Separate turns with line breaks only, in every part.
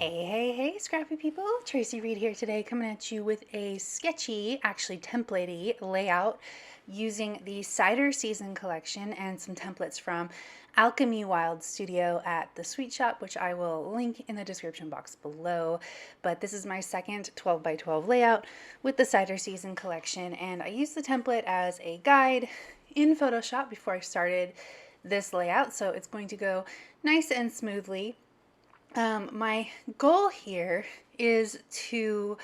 Hey, scrappy people. Tracy Reed here today, coming at you with a sketchy, actually templatey layout using the Cider Season collection and some templates from Alchemy Wild Studio at the Sweet Shop, which I will link in the description box below. But this is my second 12 by 12 layout with the Cider Season collection, and I used the template as a guide in Photoshop before I started this layout, so it's going to go nice and smoothly. My goal here is to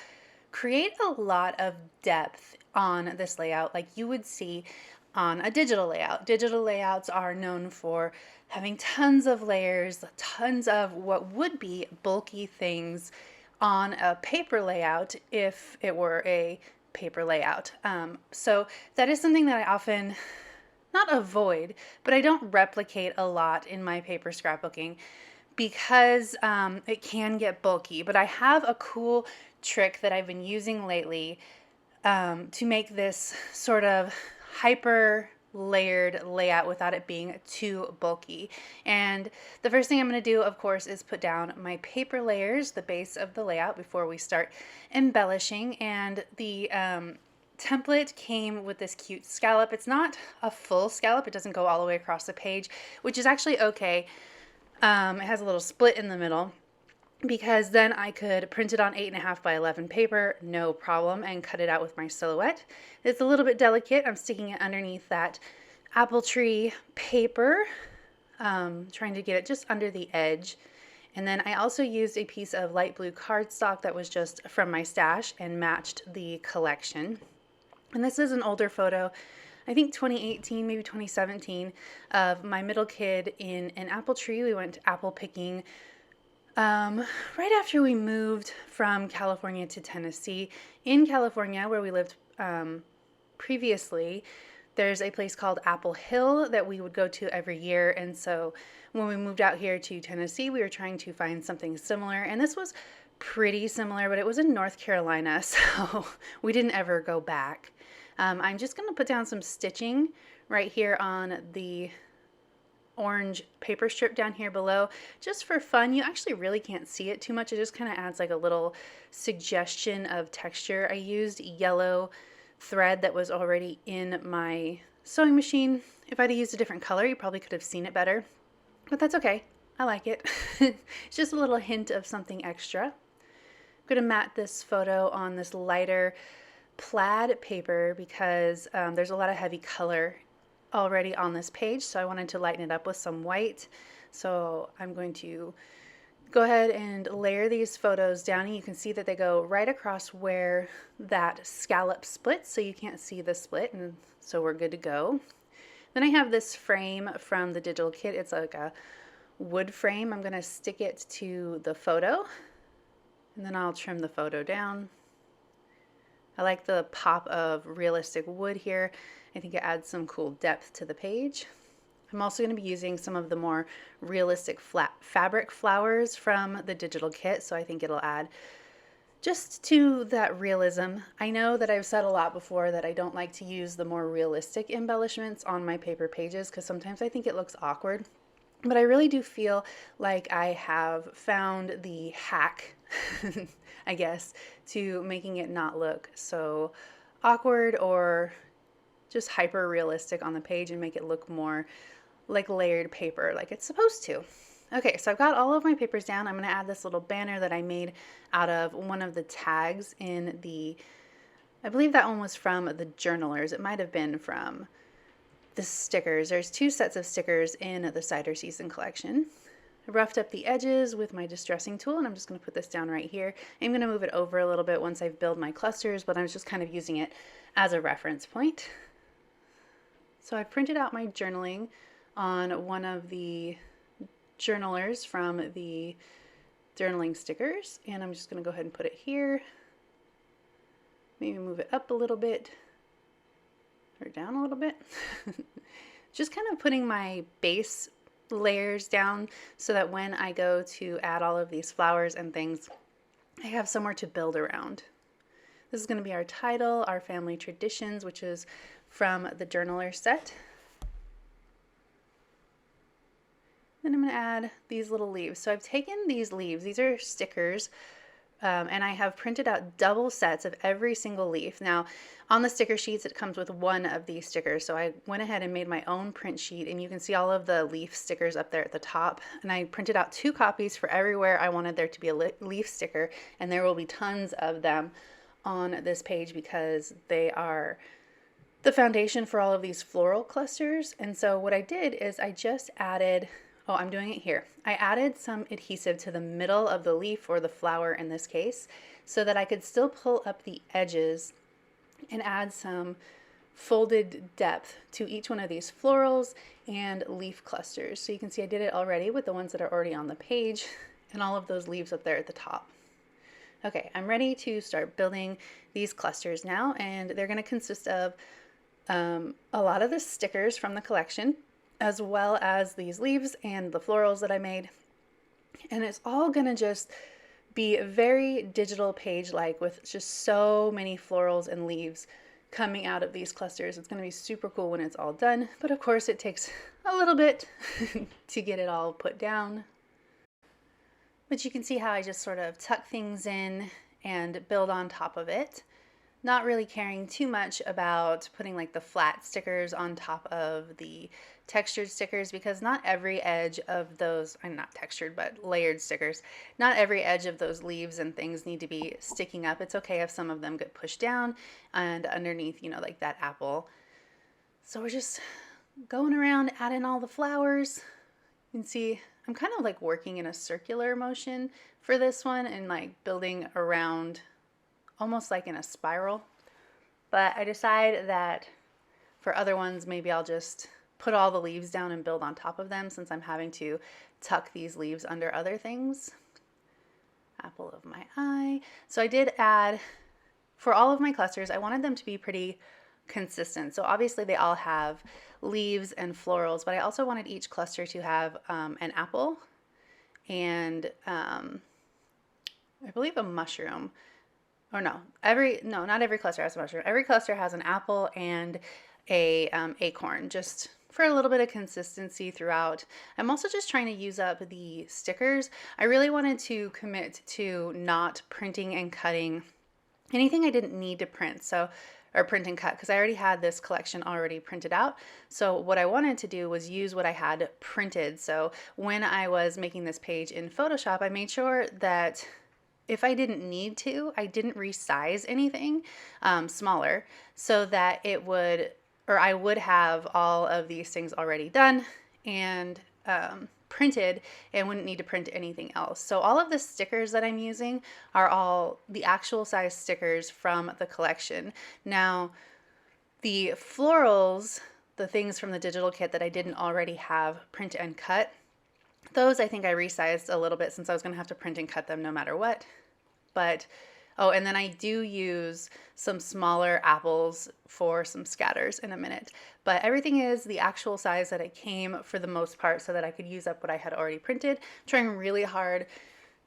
create a lot of depth on this layout like you would see on a digital layout. Digital layouts are known for having tons of layers, tons of what would be bulky things on a paper layout if it were a paper layout. So that is something that I often not avoid, but I don't replicate a lot in my paper scrapbooking because it can get bulky. But I have a cool trick that I've been using lately to make this sort of hyper layered layout without it being too bulky. And the first thing I'm going to do, of course, is put down my paper layers, the base of the layout, before we start embellishing. And the template came with this cute scallop. It's not a full scallop. It doesn't go all the way across the page, which is actually okay. It has a little split in the middle because then I could print it on 8.5 by 11 paper, no problem, and cut it out with my silhouette. It's a little bit delicate. I'm sticking it underneath that apple tree paper, trying to get it just under the edge. And then I also used a piece of light blue cardstock that was just from my stash and matched the collection. And this is an older photo, I think 2018, maybe 2017, of my middle kid in an apple tree. We went apple picking right after we moved from California to Tennessee. In California, where we lived previously, there's a place called Apple Hill that we would go to every year. And so when we moved out here to Tennessee, we were trying to find something similar. And this was pretty similar, but it was in North Carolina, so we didn't ever go back. I'm just going to put down some stitching right here on the orange paper strip down here below, just for fun. You actually really can't see it too much. It just kind of adds like a little suggestion of texture. I used yellow thread that was already in my sewing machine. If I'd used a different color, you probably could have seen it better, but that's okay. I like it. It's just a little hint of something extra. I'm going to mat this photo on this lighter plaid paper because there's a lot of heavy color already on this page, so I wanted to lighten it up with some white. So I'm going to go ahead and layer these photos down, and you can see that they go right across where that scallop splits, so you can't see the split, and so we're good to go. Then I have this frame from the digital kit. It's like a wood frame. I'm going to stick it to the photo, and then I'll trim the photo down. I like the pop of realistic wood here. I think it adds some cool depth to the page. I'm also going to be using some of the more realistic flat fabric flowers from the digital kit, so I think it'll add just to that realism. I know that I've said a lot before that I don't like to use the more realistic embellishments on my paper pages because sometimes I think it looks awkward. But I really do feel like I have found the hack, I guess, to making it not look so awkward or just hyper realistic on the page and make it look more like layered paper like it's supposed to. Okay, so I've got all of my papers down. I'm going to add this little banner that I made out of one of the tags in the, I believe that one was from the journalers. It might have been from the stickers. There's two sets of stickers in the Cider Season collection. I roughed up the edges with my distressing tool, and I'm just going to put this down right here. I'm going to move it over a little bit once I've built my clusters, but I'm just kind of using it as a reference point. So I printed out my journaling on one of the journalers from the journaling stickers, and I'm just going to go ahead and put it here. Maybe move it up a little bit or down a little bit. Just kind of putting my base layers down so that when I go to add all of these flowers and things, I have somewhere to build around. This is going to be our title, our family traditions, which is from the journaler set. Then I'm going to add these little leaves. So I've taken these leaves, these are stickers, and I have printed out double sets of every single leaf. Now, on the sticker sheets, it comes with one of these stickers. So I went ahead and made my own print sheet, and you can see all of the leaf stickers up there at the top. And I printed out 2 copies for everywhere I wanted there to be a leaf sticker, and there will be tons of them on this page because they are the foundation for all of these floral clusters. And so what I did is I just added, oh, I'm doing it here. I added some adhesive to the middle of the leaf, or the flower in this case, so that I could still pull up the edges and add some folded depth to each one of these florals and leaf clusters. So you can see I did it already with the ones that are already on the page and all of those leaves up there at the top. Okay, I'm ready to start building these clusters now, and they're going to consist of a lot of the stickers from the collection, as well as these leaves and the florals that I made. And it's all going to just be very digital page-like, with just so many florals and leaves coming out of these clusters. It's going to be super cool when it's all done, but of course it takes a little bit to get it all put down. But you can see how I just sort of tuck things in and build on top of it. Not really caring too much about putting like the flat stickers on top of the textured stickers, because not every edge of those, I'm not textured, but layered stickers, not every edge of those leaves and things need to be sticking up. It's okay if some of them get pushed down and underneath, you know, like that apple. So we're just going around adding all the flowers. You can see I'm kind of like working in a circular motion for this one and like building around almost like in a spiral. But I decide that for other ones, maybe I'll just put all the leaves down and build on top of them, since I'm having to tuck these leaves under other things. Apple of my eye. So I did add, for all of my clusters, I wanted them to be pretty consistent. So obviously they all have leaves and florals, but I also wanted each cluster to have an apple and I believe a mushroom. Or no, not every cluster has a mushroom. Every cluster has an apple and a acorn, just for a little bit of consistency throughout. I'm also just trying to use up the stickers. I really wanted to commit to not printing and cutting anything I didn't need to print, or print and cut, because I already had this collection already printed out. So what I wanted to do was use what I had printed. So when I was making this page in Photoshop, I made sure that if I didn't need to, I didn't resize anything smaller, so that it would, or I would have all of these things already done and printed, and wouldn't need to print anything else. So all of the stickers that I'm using are all the actual size stickers from the collection. Now, the florals, the things from the digital kit that I didn't already have print and cut, those I think I resized a little bit, since I was going to have to print and cut them no matter what. But, oh, and then I do use some smaller apples for some scatters in a minute. But everything is the actual size that it came for the most part, so that I could use up what I had already printed. Trying really hard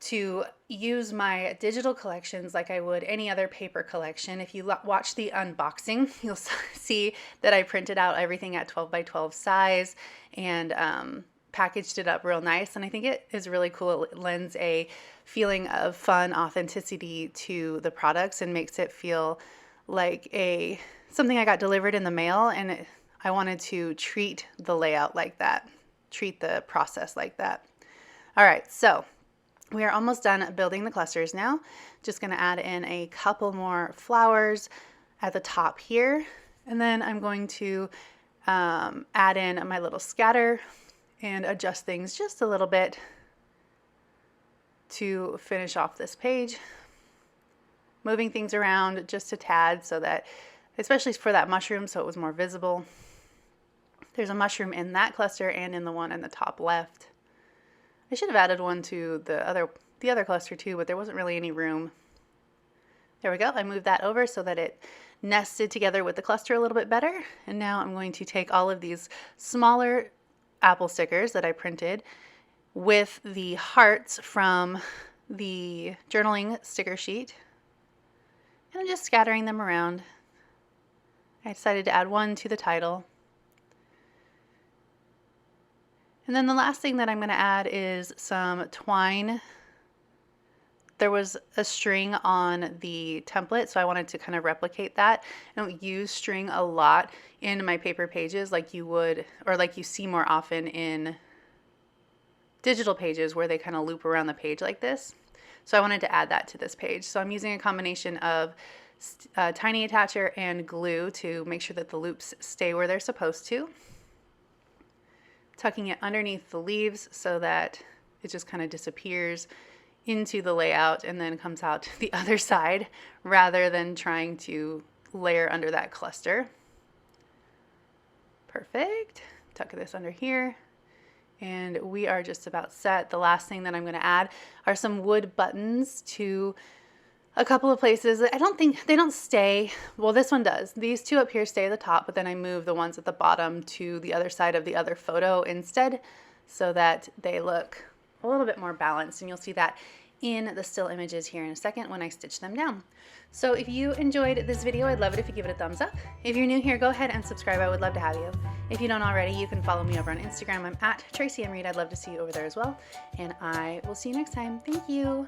to use my digital collections like I would any other paper collection. If you watch the unboxing, you'll see that I printed out everything at 12 by 12 size and packaged it up real nice, and I think it is really cool. It lends a feeling of fun authenticity to the products and makes it feel like something I got delivered in the mail, and I wanted to treat the layout like that, treat the process like that. All right, so we are almost done building the clusters now. Just going to add in a couple more flowers at the top here, and then I'm going to add in my little scatter and adjust things just a little bit to finish off this page. Moving things around just a tad, so that, especially for that mushroom, so it was more visible. There's a mushroom in that cluster and in the one in the top left. I should have added one to the other cluster too, but there wasn't really any room. There we go. I moved that over so that it nested together with the cluster a little bit better. And now I'm going to take all of these smaller apple stickers that I printed with the hearts from the journaling sticker sheet, and I'm just scattering them around. I decided to add one to the title, And then the last thing that I'm going to add is some twine. There was a string on the template, so I wanted to kind of replicate that. I don't use string a lot in my paper pages like you would, or like you see more often in digital pages where they kind of loop around the page like this. So I wanted to add that to this page. So I'm using a combination of tiny attacher and glue to make sure that the loops stay where they're supposed to. Tucking it underneath the leaves so that it just kind of disappears into the layout and then comes out the other side rather than trying to layer under that cluster. Perfect. Tuck this under here. And we are just about set. The last thing that I'm going to add are some wood buttons to a couple of places. I don't think they don't stay. Well, this one does. These two up here stay at the top, but then I move the ones at the bottom to the other side of the other photo instead so that they look a little bit more balanced, and you'll see that in the still images here in a second when I stitch them down. So if you enjoyed this video, I'd love it if you give it a thumbs up. If you're new here, go ahead and subscribe. I would love to have you. If you don't already, you can follow me over on Instagram. I'm at Traci Reed. I'd love to see you over there as well. And I will see you next time. Thank you.